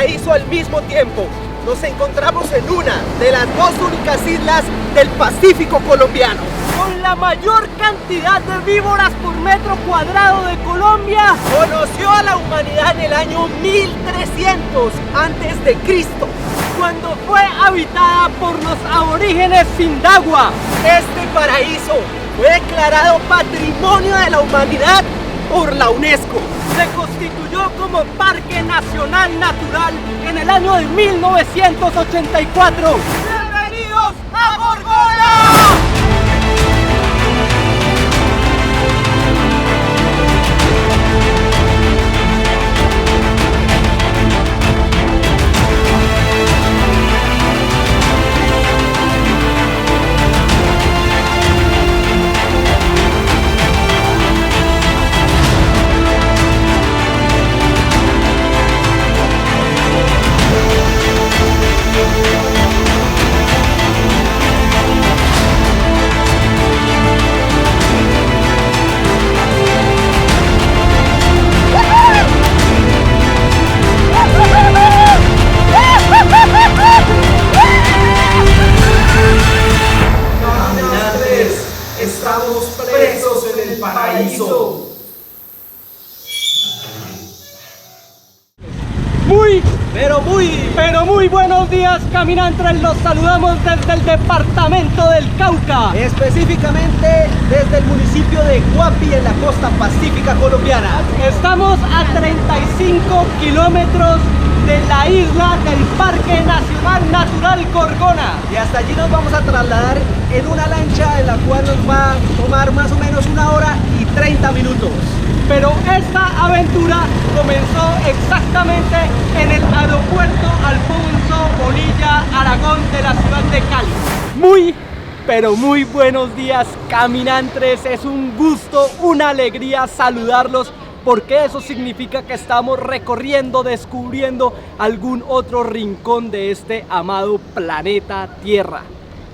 paraíso al mismo tiempo. Nos encontramos en una de las dos únicas islas del Pacífico colombiano. Con la mayor cantidad de víboras por metro cuadrado de Colombia. Conoció a la humanidad en el año 1300 antes de Cristo, cuando fue habitada por los aborígenes Sindagua. Este paraíso fue declarado Patrimonio de la Humanidad por la UNESCO. Se constituyó como Parque Nacional Natural en el año de 1984. ¡Bienvenidos a Gorgona! Estamos presos en el paraíso. Muy buenos días, caminantes. Los saludamos desde el departamento del Cauca. Específicamente desde el municipio de Guapi, en la costa pacífica colombiana. Estamos a 35 kilómetros de la isla del Parque Nacional Natural Gorgona. Y hasta allí nos vamos a trasladar en una lancha en la cual nos va a tomar más o menos 1 hora y 30 minutos. Pero esta aventura comenzó exactamente en el aeropuerto Alfonso Bonilla Aragón de la ciudad de Cali. Muy buenos días, caminantes. Es un gusto, una alegría saludarlos, porque eso significa que estamos recorriendo, descubriendo algún otro rincón de este amado planeta Tierra.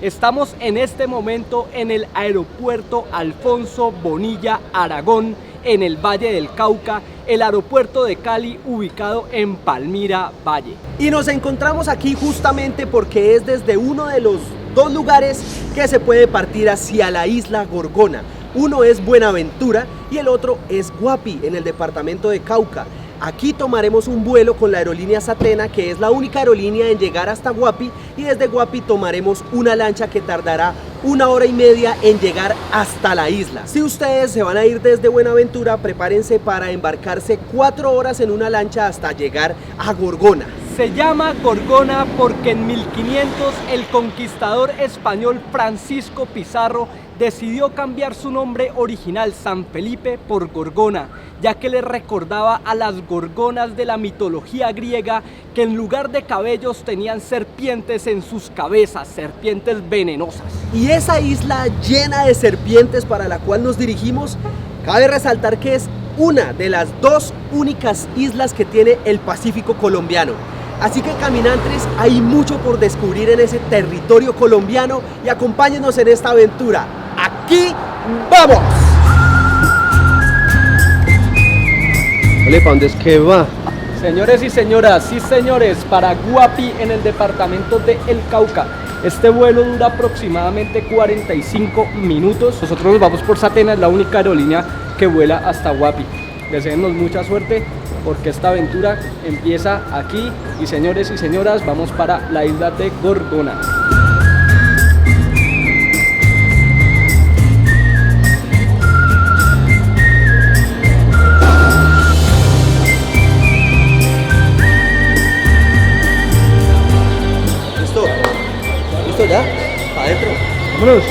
Estamos en este momento en el aeropuerto Alfonso Bonilla Aragón, en el Valle del Cauca, el aeropuerto de Cali, ubicado en Palmira Valle. Y nos encontramos aquí justamente porque es desde uno de los dos lugares que se puede partir hacia la isla Gorgona. Uno es Buenaventura y el otro es Guapi, en el departamento de Cauca. Aquí tomaremos un vuelo con la aerolínea Satena, que es la única aerolínea en llegar hasta Guapi, y desde Guapi tomaremos una lancha que tardará 1 hora y media en llegar hasta la isla. Si ustedes se van a ir desde Buenaventura, prepárense para embarcarse 4 horas en una lancha hasta llegar a Gorgona. Se llama Gorgona porque en 1500 el conquistador español Francisco Pizarro decidió cambiar su nombre original, San Felipe, por Gorgona, ya que le recordaba a las gorgonas de la mitología griega, que en lugar de cabellos tenían serpientes en sus cabezas, serpientes venenosas. Y esa isla llena de serpientes para la cual nos dirigimos, cabe resaltar que es una de las dos únicas islas que tiene el Pacífico colombiano. Así que, caminantes, hay mucho por descubrir en ese territorio colombiano y acompáñenos en esta aventura. ¡Aquí vamos! ¿Para dónde es que va? Señores y señoras, sí señores, para Guapi, en el departamento de El Cauca. Este vuelo dura aproximadamente 45 minutos. Nosotros nos vamos por Satena, es la única aerolínea que vuela hasta Guapi. Deseennos mucha suerte, porque esta aventura empieza aquí. Y señores y señoras, vamos para la isla de Gorgona. ¿Listo ya? Adentro. ¡Vámonos!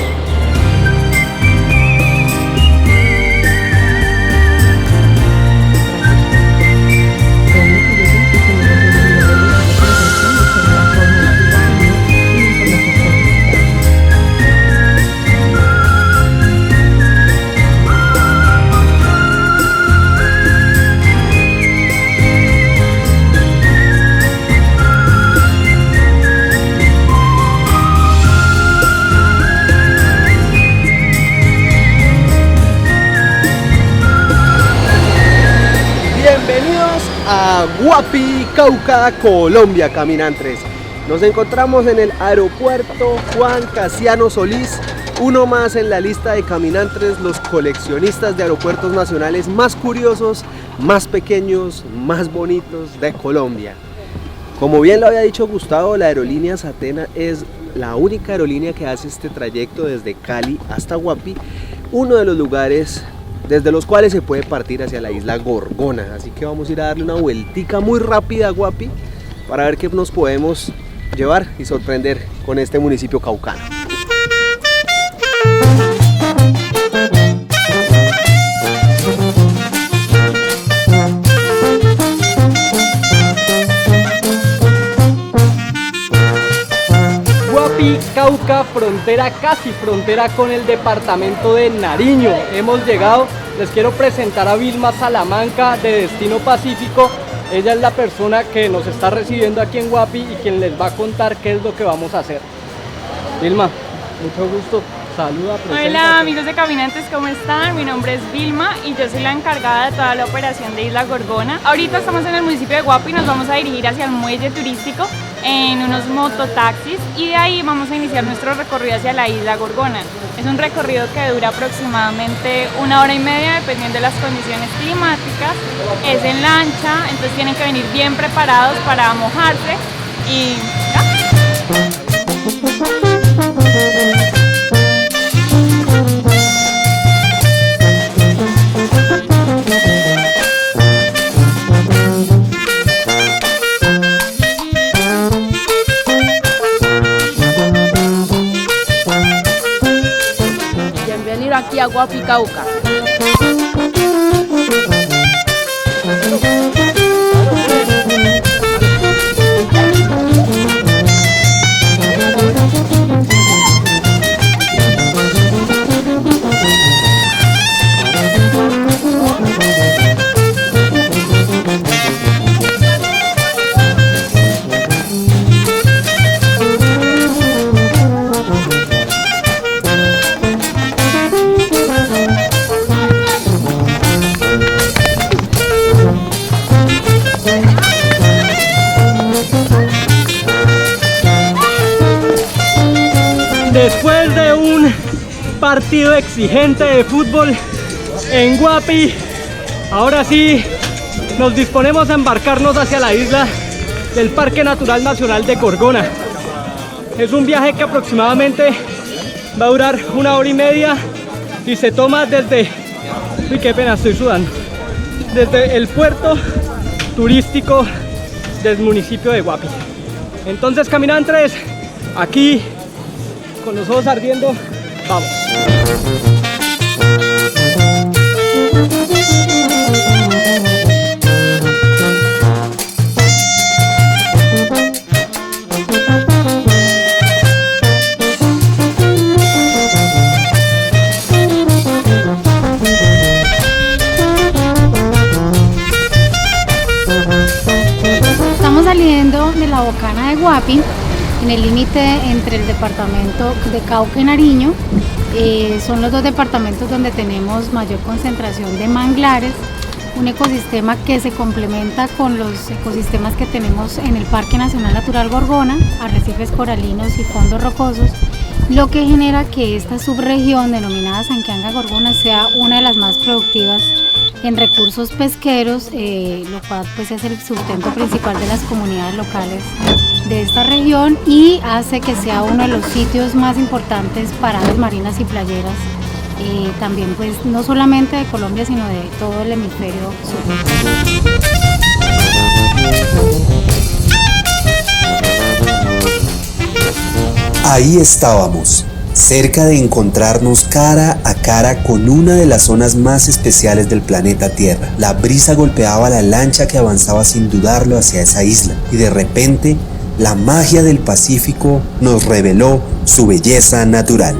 a Guapi, Cauca, Colombia, caminantes. Nos encontramos en el aeropuerto Juan Casiano Solís, uno más en la lista de caminantes, los coleccionistas de aeropuertos nacionales más curiosos, más pequeños, más bonitos de Colombia. Como bien lo había dicho Gustavo, la aerolínea Satena es la única aerolínea que hace este trayecto desde Cali hasta Guapi, uno de los lugares desde los cuales se puede partir hacia la isla Gorgona. Así que vamos a ir a darle una vueltica muy rápida a Guapi para ver qué nos podemos llevar y sorprender con este municipio caucano. Guapi, Cauca, frontera, casi frontera con el departamento de Nariño. Hemos llegado, les quiero presentar a Vilma Salamanca de Destino Pacífico. Ella es la persona que nos está recibiendo aquí en Guapi y quien les va a contar qué es lo que vamos a hacer. Vilma, mucho gusto. Saluda, preséntate. Hola amigos de Caminantes, ¿cómo están? Mi nombre es Vilma y yo soy la encargada de toda la operación de Isla Gorgona. Ahorita estamos en el municipio de Guapi y nos vamos a dirigir hacia el muelle turístico en unos mototaxis y de ahí vamos a iniciar nuestro recorrido hacia la Isla Gorgona. Es un recorrido que dura aproximadamente 1 hora y media dependiendo de las condiciones climáticas. Es en lancha, entonces tienen que venir bien preparados para mojarse y ¿ya? Bienvenido aquí a Guapi, Cauca. Después de un partido exigente de fútbol en Guapi, ahora sí nos disponemos a embarcarnos hacia la isla del Parque Natural Nacional de Gorgona. Es un viaje que aproximadamente va a durar 1 hora y media y se toma desde, uy qué pena, estoy sudando, desde el puerto turístico del municipio de Guapi. Entonces, caminantes, aquí con los ojos ardiendo, vamos. Estamos saliendo de la Bocana de Guapi, en el límite entre el departamento de Cauca y Nariño. Son los dos departamentos donde tenemos mayor concentración de manglares, un ecosistema que se complementa con los ecosistemas que tenemos en el Parque Nacional Natural Gorgona, arrecifes coralinos y fondos rocosos, lo que genera que esta subregión denominada Sanquianga Gorgona sea una de las más productivas en recursos pesqueros, lo cual pues es el sustento principal de las comunidades locales de esta región y hace que sea uno de los sitios más importantes para aves marinas y playeras, también pues no solamente de Colombia sino de todo el hemisferio sur. Ahí estábamos, cerca de encontrarnos cara a cara con una de las zonas más especiales del planeta Tierra. La brisa golpeaba la lancha que avanzaba sin dudarlo hacia esa isla y de repente la magia del Pacífico nos reveló su belleza natural.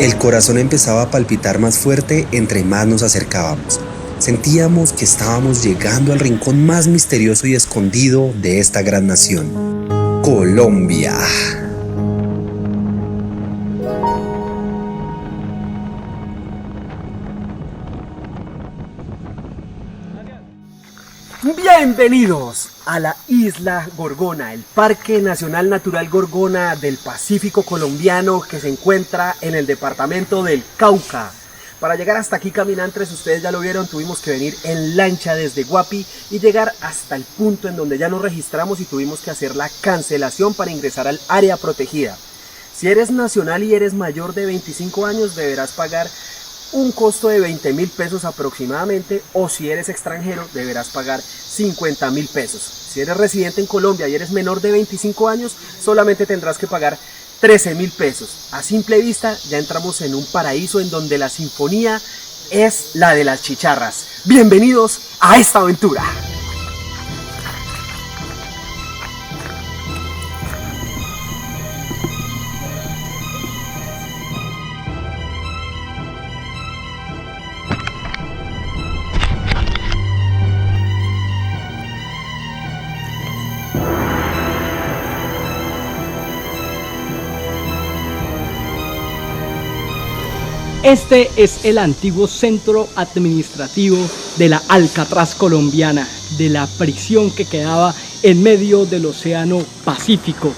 El corazón empezaba a palpitar más fuerte entre más nos acercábamos. Sentíamos que estábamos llegando al rincón más misterioso y escondido de esta gran nación, Colombia. Bienvenidos a la Isla Gorgona, el Parque Nacional Natural Gorgona del Pacífico colombiano que se encuentra en el departamento del Cauca. Para llegar hasta aquí, caminantes, ustedes ya lo vieron, tuvimos que venir en lancha desde Guapi y llegar hasta el punto en donde ya nos registramos y tuvimos que hacer la cancelación para ingresar al área protegida. Si eres nacional y eres mayor de 25 años, deberás pagar un costo de 20.000 pesos aproximadamente, o si eres extranjero deberás pagar 50.000 pesos. Si eres residente en Colombia y eres menor de 25 años, solamente tendrás que pagar 13.000 pesos. A simple vista ya entramos en un paraíso en donde la sinfonía es la de las chicharras. Bienvenidos a esta aventura. Este es el antiguo centro administrativo de la Alcatraz colombiana, de la prisión que quedaba en medio del Océano Pacífico.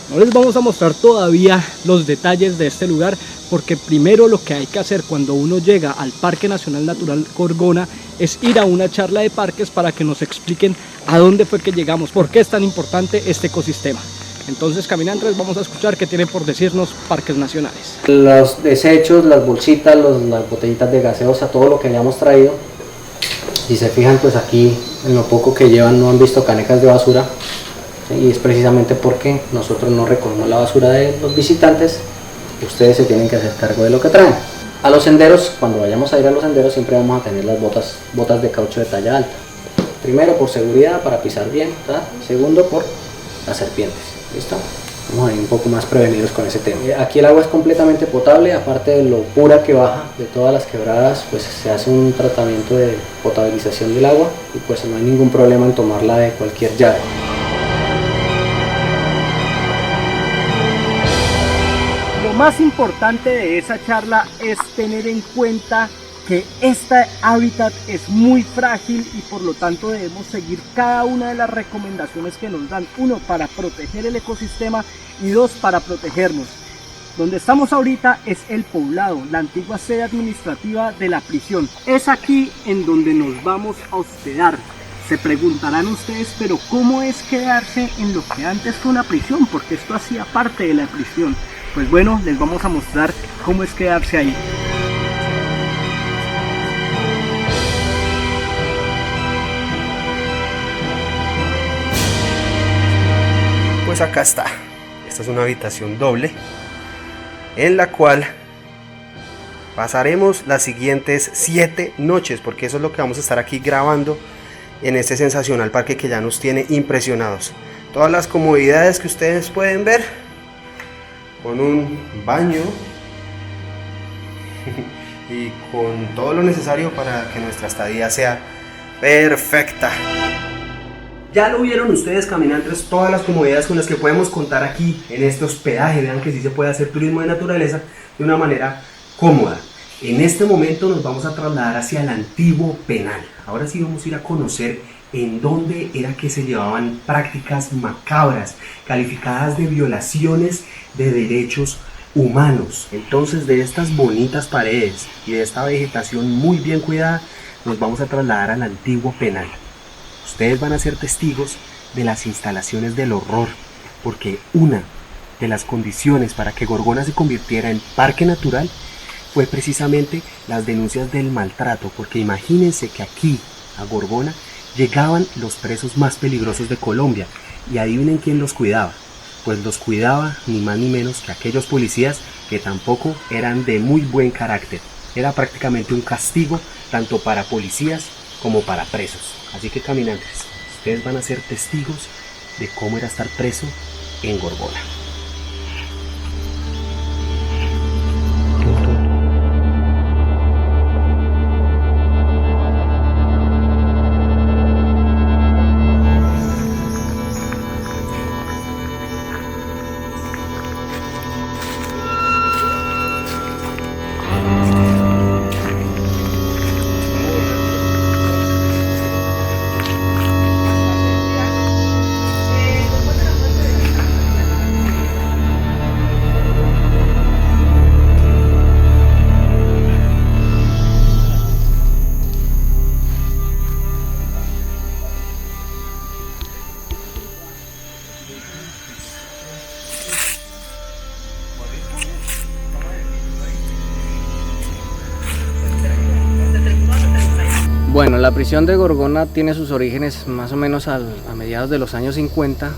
No les vamos a mostrar todavía los detalles de este lugar, porque primero lo que hay que hacer cuando uno llega al Parque Nacional Natural Gorgona es ir a una charla de parques para que nos expliquen a dónde fue que llegamos, por qué es tan importante este ecosistema. Entonces, caminantes, vamos a escuchar qué tienen por decirnos Parques Nacionales. Los desechos, las bolsitas, las botellitas de gaseosa, todo lo que hayamos traído. Si se fijan, pues aquí en lo poco que llevan no han visto canecas de basura, ¿sí? Y es precisamente porque nosotros no recogemos la basura de los visitantes. Ustedes se tienen que hacer cargo de lo que traen. A los senderos, cuando vayamos a ir a los senderos, siempre vamos a tener las botas de caucho de talla alta. Primero, por seguridad, para pisar bien, ¿verdad? Segundo, por las serpientes. ¿Listo? Vamos a ir un poco más prevenidos con ese tema. Aquí el agua es completamente potable, aparte de lo pura que baja de todas las quebradas, pues se hace un tratamiento de potabilización del agua y pues no hay ningún problema en tomarla de cualquier llave. Lo más importante de esa charla es tener en cuenta que este hábitat es muy frágil y por lo tanto debemos seguir cada una de las recomendaciones que nos dan. Uno, para proteger el ecosistema, y dos, para protegernos. Donde estamos ahorita es el poblado, la antigua sede administrativa de la prisión. Es aquí en donde nos vamos a hospedar. Se preguntarán ustedes, pero ¿cómo es quedarse en lo que antes fue una prisión? Porque esto hacía parte de la prisión. Pues bueno, les vamos a mostrar cómo es quedarse ahí. Pues acá está. Esta es una habitación doble en la cual pasaremos las siguientes 7 noches, porque eso es lo que vamos a estar aquí grabando en este sensacional parque que ya nos tiene impresionados. Todas las comodidades que ustedes pueden ver, con un baño y con todo lo necesario para que nuestra estadía sea perfecta. Ya lo vieron ustedes, caminantes, todas las comodidades con las que podemos contar aquí en este hospedaje. Vean que sí se puede hacer turismo de naturaleza de una manera cómoda. En este momento nos vamos a trasladar hacia el antiguo penal. Ahora sí vamos a ir a conocer en dónde era que se llevaban prácticas macabras, calificadas de violaciones de derechos humanos. Entonces, de estas bonitas paredes y de esta vegetación muy bien cuidada, nos vamos a trasladar al antiguo penal. Ustedes van a ser testigos de las instalaciones del horror, porque una de las condiciones para que Gorgona se convirtiera en parque natural fue precisamente las denuncias del maltrato, porque imagínense que aquí, a Gorgona, llegaban los presos más peligrosos de Colombia, y adivinen quién los cuidaba. Pues los cuidaba ni más ni menos que aquellos policías que tampoco eran de muy buen carácter. Era prácticamente un castigo tanto para policías como para presos. Así que, caminantes, ustedes van a ser testigos de cómo era estar preso en Gorgona. prisión de Gorgona tiene sus orígenes más o menos a mediados de los años 50,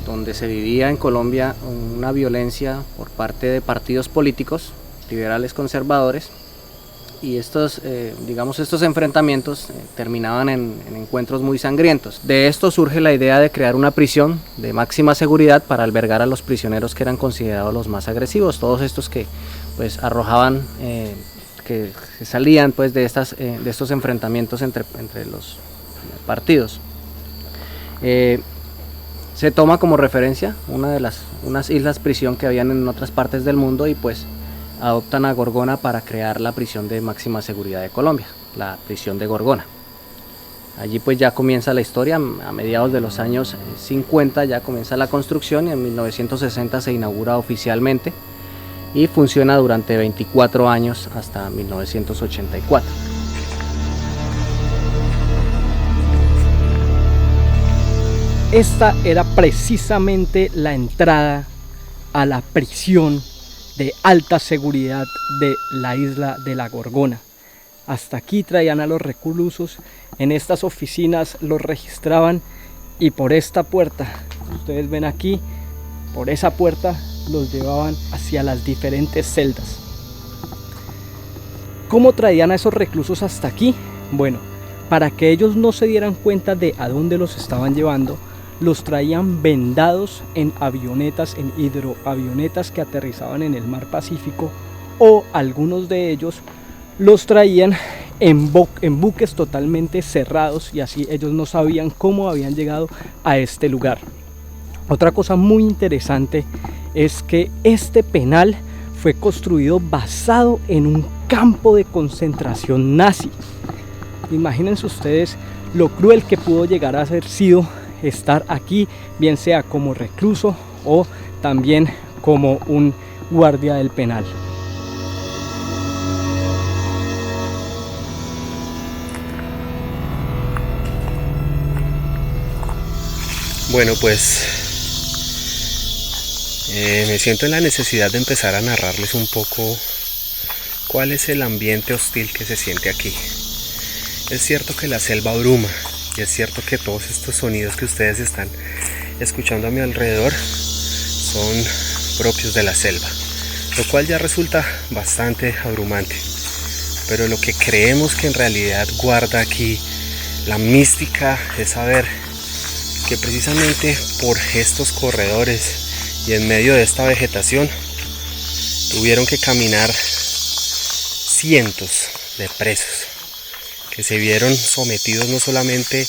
donde se vivía en Colombia una violencia por parte de partidos políticos, liberales conservadores, y estos enfrentamientos terminaban en encuentros muy sangrientos. De esto surge la idea de crear una prisión de máxima seguridad para albergar a los prisioneros que eran considerados los más agresivos, todos estos que pues arrojaban, que salían pues de estos enfrentamientos entre los partidos. Se toma como referencia unas islas prisión que habían en otras partes del mundo y pues adoptan a Gorgona para crear la prisión de máxima seguridad de Colombia, la prisión de Gorgona. Allí pues ya comienza la historia, a mediados de los años 50 ya comienza la construcción y en 1960 se inaugura oficialmente y funciona durante 24 años hasta 1984. Esta era precisamente la entrada a la prisión de alta seguridad de la isla de la Gorgona. Hasta aquí traían a los reclusos, en estas oficinas los registraban y por esta puerta, ustedes ven aquí, por esa puerta los llevaban hacia las diferentes celdas. ¿Cómo traían a esos reclusos hasta aquí? Bueno, para que ellos no se dieran cuenta de a dónde los estaban llevando, los traían vendados en avionetas, en hidroavionetas que aterrizaban en el mar Pacífico, o algunos de ellos los traían en buques totalmente cerrados y así ellos no sabían cómo habían llegado a este lugar. Otra cosa muy interesante es que este penal fue construido basado en un campo de concentración nazi. Imagínense ustedes lo cruel que pudo llegar a haber sido estar aquí, bien sea como recluso o también como un guardia del penal. Bueno, pues me siento en la necesidad de empezar a narrarles un poco cuál es el ambiente hostil que se siente aquí. Es cierto que la selva abruma y es cierto que todos estos sonidos que ustedes están escuchando a mi alrededor son propios de la selva, lo cual ya resulta bastante abrumante. Pero lo que creemos que en realidad guarda aquí la mística es saber que precisamente por estos corredores y en medio de esta vegetación tuvieron que caminar cientos de presos que se vieron sometidos no solamente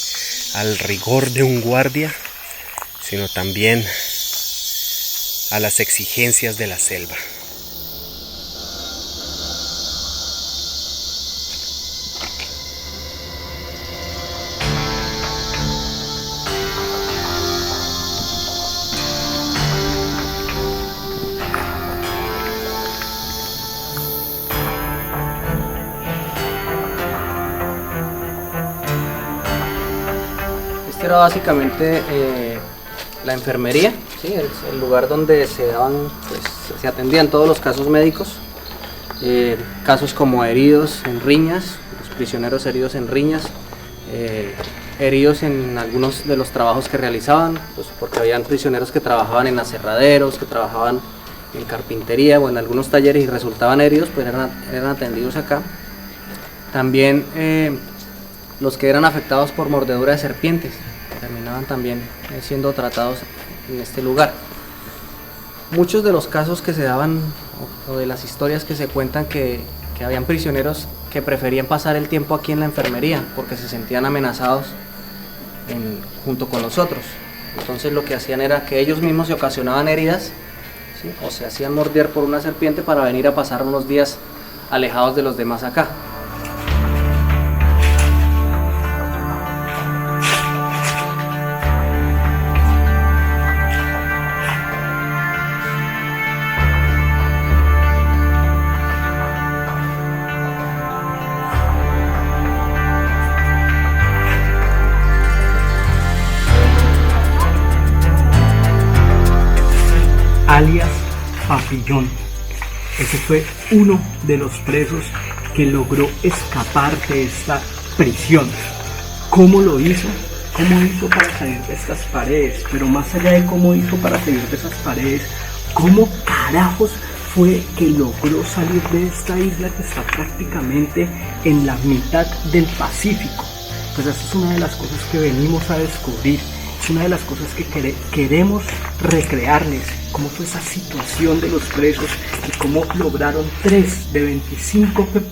al rigor de un guardia, sino también a las exigencias de la selva. Era básicamente la enfermería, ¿sí? Es el lugar donde se atendían todos los casos médicos, casos como heridos en riñas, los prisioneros heridos en riñas, heridos en algunos de los trabajos que realizaban, pues porque habían prisioneros que trabajaban en aserraderos, que trabajaban en carpintería o en algunos talleres y resultaban heridos, pues eran atendidos acá. También los que eran afectados por mordedura de serpientes terminaban también siendo tratados en este lugar. Muchos de los casos que se daban o de las historias que se cuentan que habían prisioneros que preferían pasar el tiempo aquí en la enfermería porque se sentían amenazados junto con los otros. Entonces lo que hacían era que ellos mismos se ocasionaban heridas, ¿sí? O se hacían morder por una serpiente para venir a pasar unos días alejados de los demás acá. Alias Papillón. Ese fue uno de los presos que logró escapar de esta prisión. ¿Cómo lo hizo? ¿Cómo hizo para salir de estas paredes? Pero más allá de cómo hizo para salir de esas paredes, ¿cómo carajos fue que logró salir de esta isla que está prácticamente en la mitad del Pacífico? Pues esa es una de las cosas que venimos a descubrir, es una de las cosas que queremos recrearles, cómo fue esa situación de los presos y cómo lograron 3 de 25 que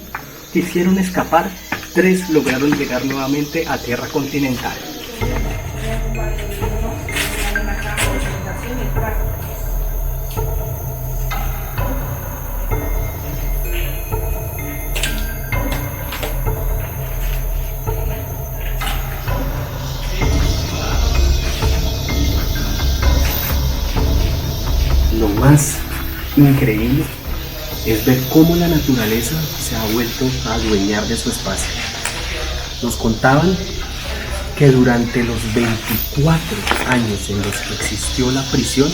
quisieron escapar, 3 lograron llegar nuevamente a tierra continental. Lo más increíble es ver cómo la naturaleza se ha vuelto a adueñar de su espacio. Nos contaban que durante los 24 años en los que existió la prisión,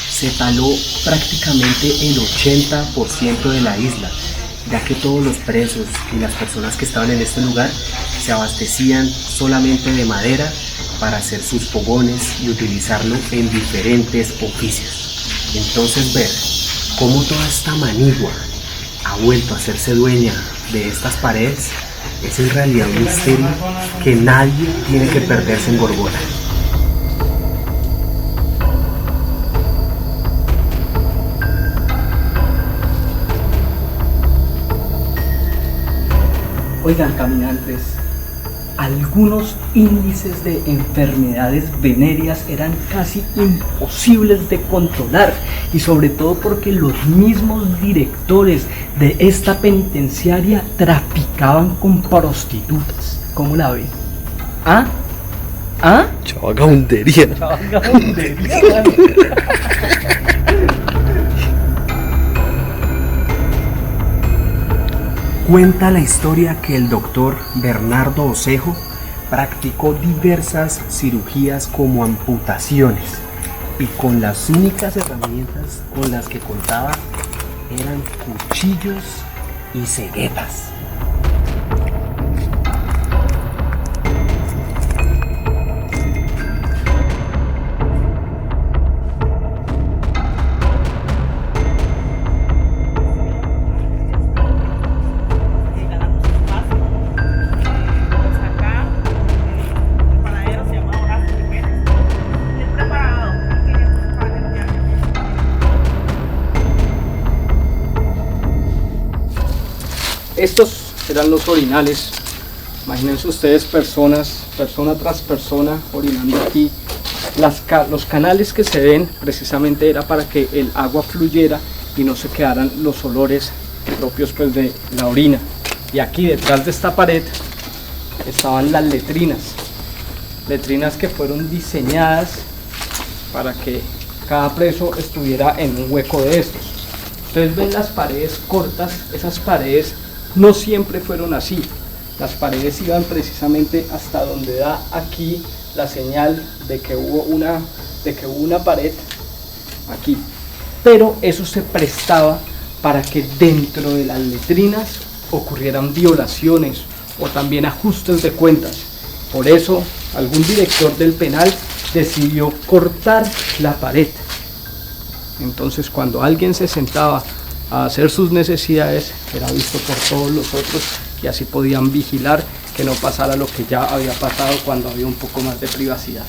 se taló prácticamente el 80% de la isla, ya que todos los presos y las personas que estaban en este lugar se abastecían solamente de madera para hacer sus fogones y utilizarlo en diferentes oficios. Entonces ver cómo toda esta manigua ha vuelto a hacerse dueña de estas paredes es en realidad un misterio que nadie tiene que perderse en Gorgona. Oigan, caminantes, algunos índices de enfermedades venéreas eran casi imposibles de controlar, y sobre todo porque los mismos directores de esta penitenciaria traficaban con prostitutas. ¿Cómo la ven? ¿Ah? ¿Ah? Chavagaundería. Chavagaundería. Cuenta la historia que el doctor Bernardo Osejo practicó diversas cirugías como amputaciones y con las únicas herramientas con las que contaba eran cuchillos y ceguetas. Estos eran los orinales. Imagínense ustedes persona tras persona orinando aquí. Los canales que se ven precisamente era para que el agua fluyera y no se quedaran los olores propios pues de la orina. Y aquí detrás de esta pared estaban las letrinas que fueron diseñadas para que cada preso estuviera en un hueco de estos. Ustedes ven las paredes cortas, esas paredes no siempre fueron así. Las paredes iban precisamente hasta donde da aquí la señal de que hubo una pared aquí. Pero eso se prestaba para que dentro de las letrinas ocurrieran violaciones o también ajustes de cuentas. Por eso algún director del penal decidió cortar la pared. Entonces cuando alguien se sentaba a hacer sus necesidades era visto por todos los otros y así podían vigilar que no pasara lo que ya había pasado cuando había un poco más de privacidad.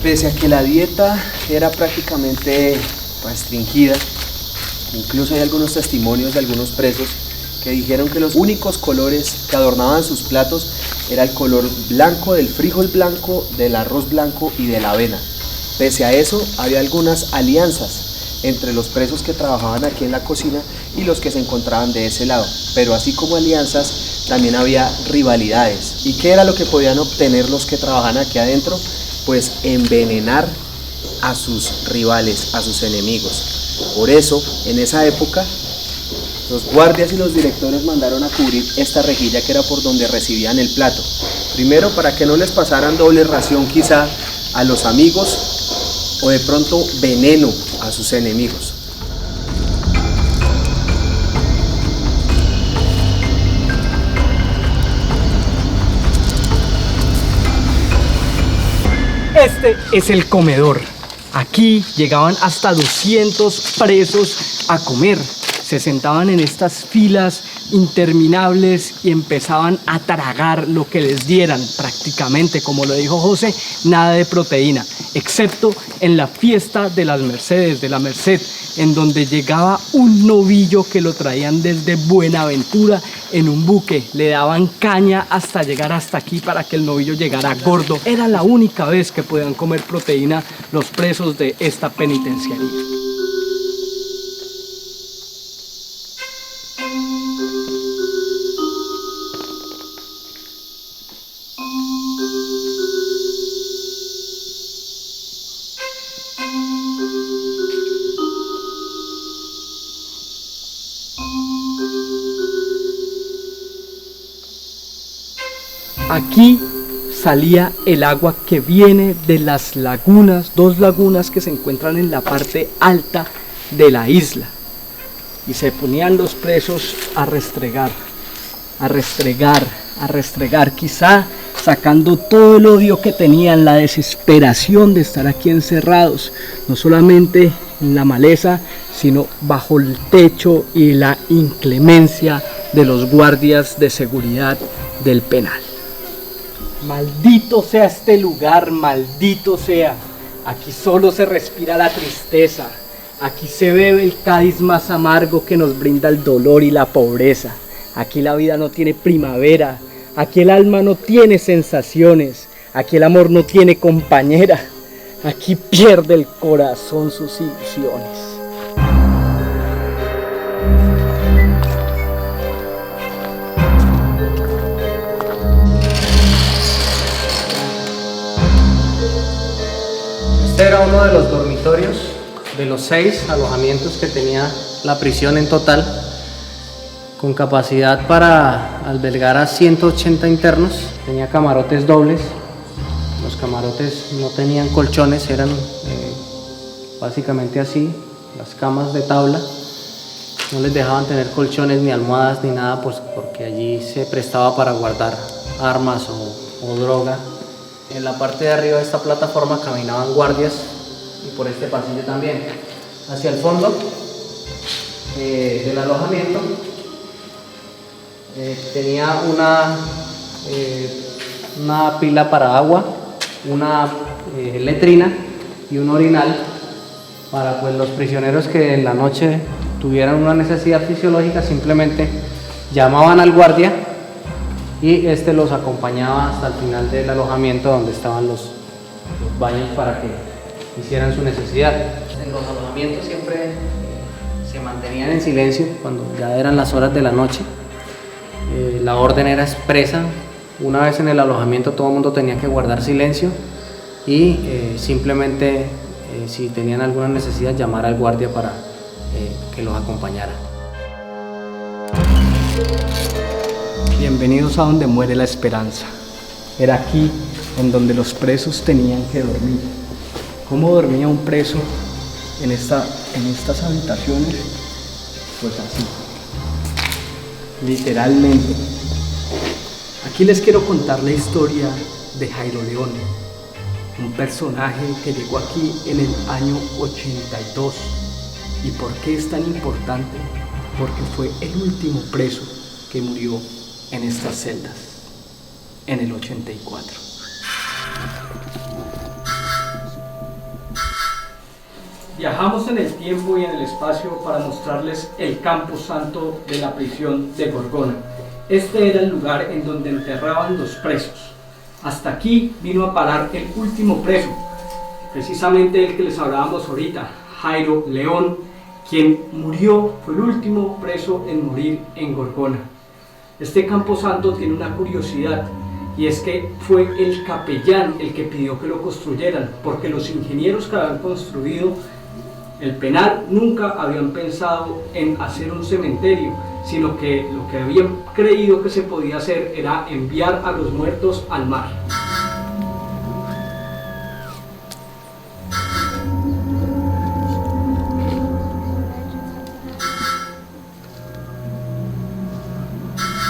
Pese a que la dieta era prácticamente restringida, incluso hay algunos testimonios de algunos presos que dijeron que los únicos colores que adornaban sus platos era el color blanco del frijol blanco, del arroz blanco y de la avena. Pese a eso, había algunas alianzas entre los presos que trabajaban aquí en la cocina y los que se encontraban de ese lado. Pero así como alianzas, también había rivalidades. ¿Y qué era lo que podían obtener los que trabajaban aquí adentro? Pues envenenar a sus rivales, a sus enemigos. Por eso, en esa época, los guardias y los directores mandaron a cubrir esta rejilla que era por donde recibían el plato. Primero, para que no les pasaran doble ración quizá a los amigos o de pronto veneno a sus enemigos. Este es el comedor. Aquí llegaban hasta 200 presos a comer. Se sentaban en estas filas interminables y empezaban a tragar lo que les dieran, prácticamente, como lo dijo José, nada de proteína, excepto en la fiesta de las Mercedes, de la Merced, en donde llegaba un novillo que lo traían desde Buenaventura en un buque, le daban caña hasta llegar hasta aquí para que el novillo llegara gordo. Era la única vez que podían comer proteína los presos de esta penitenciaría. Aquí salía el agua que viene de las lagunas, 2 lagunas que se encuentran en la parte alta de la isla. Y se ponían los presos a restregar, quizá sacando todo el odio que tenían, la desesperación de estar aquí encerrados, no solamente en la maleza, sino bajo el techo y la inclemencia de los guardias de seguridad del penal. Maldito sea este lugar, maldito sea. Aquí solo se respira la tristeza. Aquí se bebe el cáliz más amargo que nos brinda el dolor y la pobreza. Aquí la vida no tiene primavera. Aquí el alma no tiene sensaciones. Aquí el amor no tiene compañera. Aquí pierde el corazón sus ilusiones. Este era uno de los dormitorios de los 6 alojamientos que tenía la prisión en total, con capacidad para albergar a 180 internos. Tenía camarotes dobles. Los camarotes no tenían colchones, eran básicamente así, las camas de tabla. No les dejaban tener colchones ni almohadas ni nada, pues porque allí se prestaba para guardar armas o droga. En la parte de arriba de esta plataforma caminaban guardias y por este pasillo también. Hacia el fondo del alojamiento tenía una pila para agua, una letrina y un orinal para pues, los prisioneros que en la noche tuvieran una necesidad fisiológica, simplemente llamaban al guardia y este los acompañaba hasta el final del alojamiento donde estaban los baños para que hicieran su necesidad. En los alojamientos siempre se mantenían en silencio cuando ya eran las horas de la noche. La orden era expresa. Una vez en el alojamiento todo el mundo tenía que guardar silencio y simplemente si tenían alguna necesidad llamar al guardia para que los acompañara. Bienvenidos a donde muere la esperanza. Era aquí en donde los presos tenían que dormir. ¿Cómo dormía un preso en estas habitaciones? Pues así, literalmente. Aquí les quiero contar la historia de Jairo León, un personaje que llegó aquí en el año 82. ¿Y por qué es tan importante? Porque fue el último preso que murió en estas celdas, en el 84. Viajamos en el tiempo y en el espacio para mostrarles el campo santo de la prisión de Gorgona. Este era el lugar en donde enterraban los presos. Hasta aquí vino a parar el último preso, precisamente el que les hablábamos ahorita, Jairo León, quien murió, fue el último preso en morir en Gorgona. Este camposanto tiene una curiosidad, y es que fue el capellán el que pidió que lo construyeran, porque los ingenieros que habían construido el penal nunca habían pensado en hacer un cementerio, sino que lo que habían creído que se podía hacer era enviar a los muertos al mar.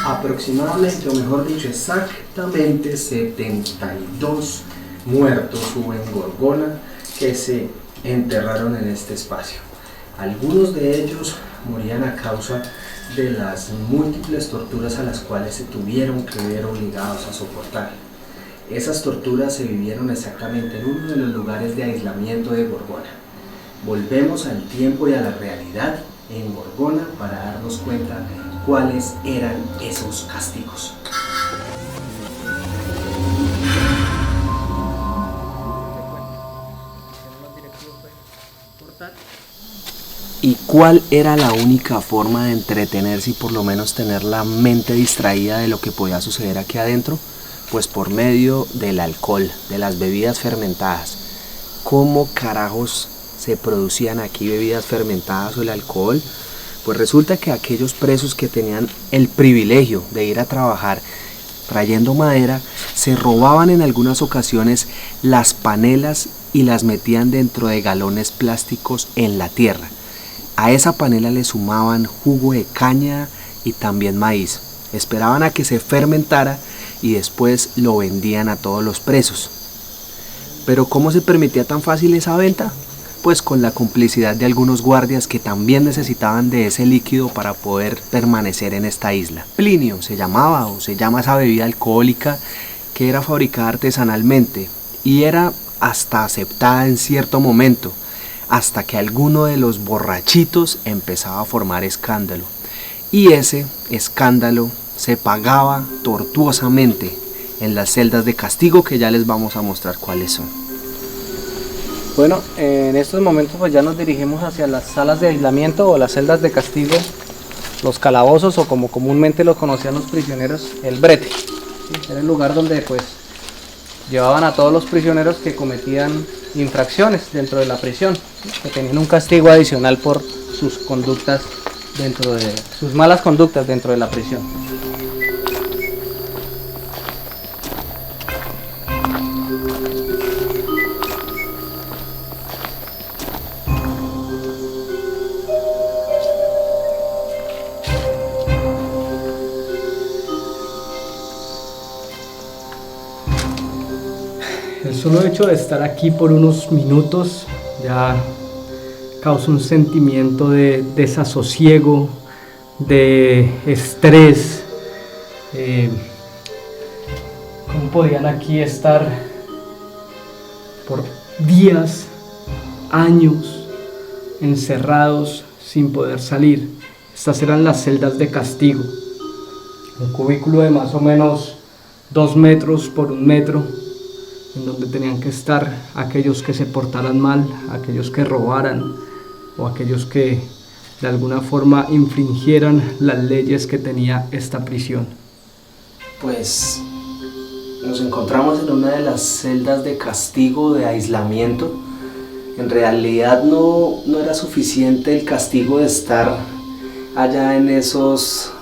Aproximadamente, o mejor dicho, exactamente 72 muertos hubo en Gorgona que se enterraron en este espacio. Algunos de ellos morían a causa de las múltiples torturas a las cuales se tuvieron que ver obligados a soportar. Esas torturas se vivieron exactamente en uno de los lugares de aislamiento de Gorgona. Volvemos al tiempo y a la realidad en Gorgona para darnos cuenta cuáles eran esos castigos. ¿Y cuál era la única forma de entretenerse y por lo menos tener la mente distraída de lo que podía suceder aquí adentro? Pues por medio del alcohol, de las bebidas fermentadas. ¿Cómo carajos se producían aquí bebidas fermentadas o el alcohol? Pues resulta que aquellos presos que tenían el privilegio de ir a trabajar trayendo madera, se robaban en algunas ocasiones las panelas y las metían dentro de galones plásticos en la tierra. A esa panela le sumaban jugo de caña y también maíz. Esperaban a que se fermentara y después lo vendían a todos los presos. Pero ¿cómo se permitía tan fácil esa venta? Pues con la complicidad de algunos guardias que también necesitaban de ese líquido para poder permanecer en esta isla. Plinio se llamaba o se llama esa bebida alcohólica que era fabricada artesanalmente y era hasta aceptada en cierto momento, hasta que alguno de los borrachitos empezaba a formar escándalo. Y ese escándalo se pagaba tortuosamente en las celdas de castigo, que ya les vamos a mostrar cuáles son. Bueno, en estos momentos pues ya nos dirigimos hacia las salas de aislamiento o las celdas de castigo, los calabozos o como comúnmente los conocían los prisioneros, el brete. ¿Sí? Era el lugar donde pues llevaban a todos los prisioneros que cometían infracciones dentro de la prisión, ¿sí? Que tenían un castigo adicional por sus conductas dentro de sus malas conductas dentro de la prisión. El solo hecho de estar aquí por unos minutos ya causa un sentimiento de desasosiego, de estrés. ¿Cómo podían aquí estar por días, años, encerrados sin poder salir? Estas eran las celdas de castigo. Un cubículo de más o menos 2 metros por 1 metro, en donde tenían que estar aquellos que se portaran mal, aquellos que robaran o aquellos que de alguna forma infringieran las leyes que tenía esta prisión. Pues nos encontramos en una de las celdas de castigo, de aislamiento. En realidad no era suficiente el castigo de estar allá en esos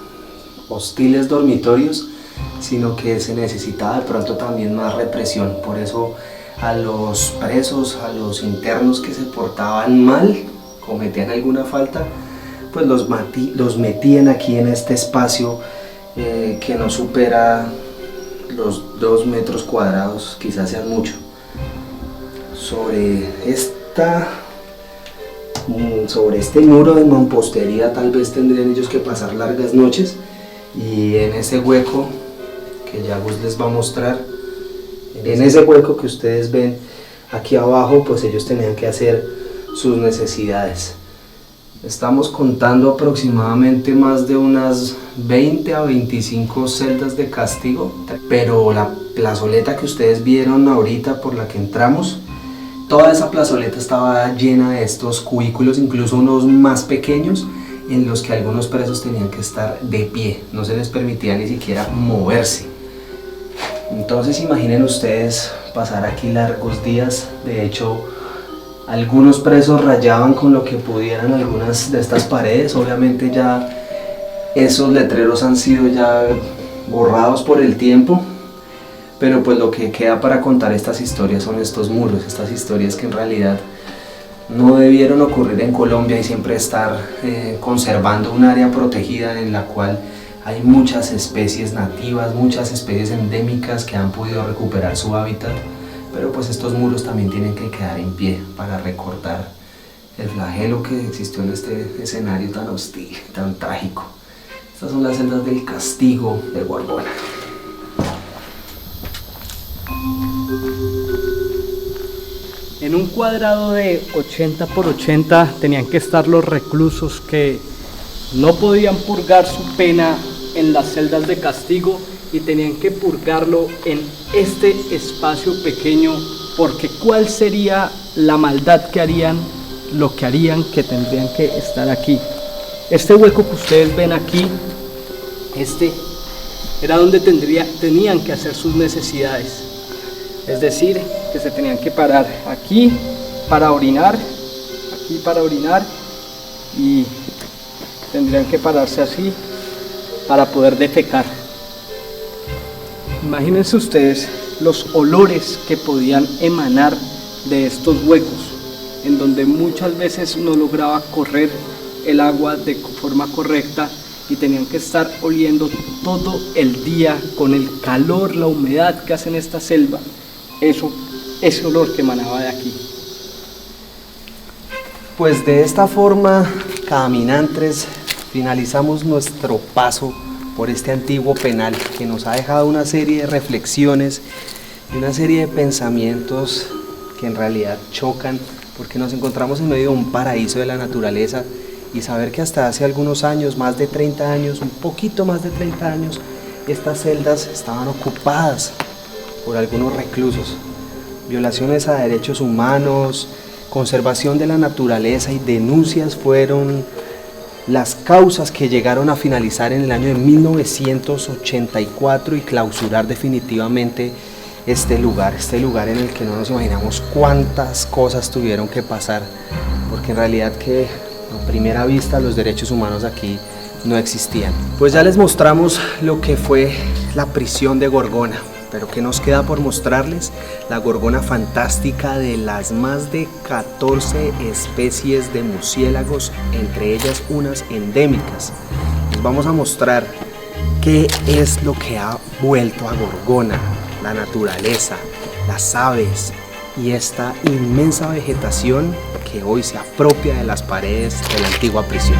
hostiles dormitorios, sino que se necesitaba de pronto también más represión. Por eso a los presos, a los internos que se portaban mal, cometían alguna falta, pues los metían aquí en este espacio que no supera los 2 metros cuadrados, quizás sean mucho. Sobre este muro de mampostería tal vez tendrían ellos que pasar largas noches, y en ese hueco que ya les va a mostrar, en ese hueco que ustedes ven aquí abajo, pues ellos tenían que hacer sus necesidades. Estamos contando aproximadamente más de unas 20 a 25 celdas de castigo, pero la plazoleta que ustedes vieron ahorita por la que entramos, toda esa plazoleta estaba llena de estos cubículos, incluso unos más pequeños, en los que algunos presos tenían que estar de pie, no se les permitía ni siquiera moverse. Entonces imaginen ustedes pasar aquí largos días. De hecho, algunos presos rayaban con lo que pudieran algunas de estas paredes. Obviamente ya esos letreros han sido ya borrados por el tiempo, pero pues lo que queda para contar estas historias son estos muros, estas historias que en realidad no debieron ocurrir en Colombia, y siempre estar conservando un área protegida en la cual hay muchas especies nativas, muchas especies endémicas que han podido recuperar su hábitat, Pero pues estos muros también tienen que quedar en pie para recordar el flagelo que existió en este escenario tan hostil, tan trágico. Estas son las celdas del castigo de Gorgona. En un cuadrado de 80 por 80 tenían que estar los reclusos que no podían purgar su pena en las celdas de castigo y tenían que purgarlo en este espacio pequeño, porque ¿cuál sería la maldad que harían, lo que harían que tendrían que estar aquí? Este hueco que ustedes ven aquí, este era donde tenían que hacer sus necesidades. Es decir, que se tenían que parar aquí para orinar, aquí para orinar, y tendrían que pararse así para poder defecar. Imagínense ustedes los olores que podían emanar de estos huecos, en donde muchas veces no lograba correr el agua de forma correcta y tenían que estar oliendo todo el día con el calor, la humedad que hace en esta selva. Ese olor que emanaba de aquí. Pues de esta forma, caminantes, finalizamos nuestro paso por este antiguo penal que nos ha dejado una serie de reflexiones y una serie de pensamientos que en realidad chocan, porque nos encontramos en medio de un paraíso de la naturaleza, y saber que hasta hace algunos años, más de 30 años, un poquito más de 30 años, estas celdas estaban ocupadas por algunos reclusos. Violaciones a derechos humanos, conservación de la naturaleza y denuncias fueron las causas que llegaron a finalizar en el año de 1984 y clausurar definitivamente este lugar en el que no nos imaginamos cuántas cosas tuvieron que pasar, porque en realidad que a primera vista los derechos humanos aquí no existían. Pues ya les mostramos lo que fue la prisión de Gorgona, pero ¿qué nos queda por mostrarles? La gorgona fantástica de las más de 14 especies de murciélagos, entre ellas unas endémicas. Les vamos a mostrar qué es lo que ha vuelto a Gorgona, la naturaleza, las aves y esta inmensa vegetación que hoy se apropia de las paredes de la antigua prisión.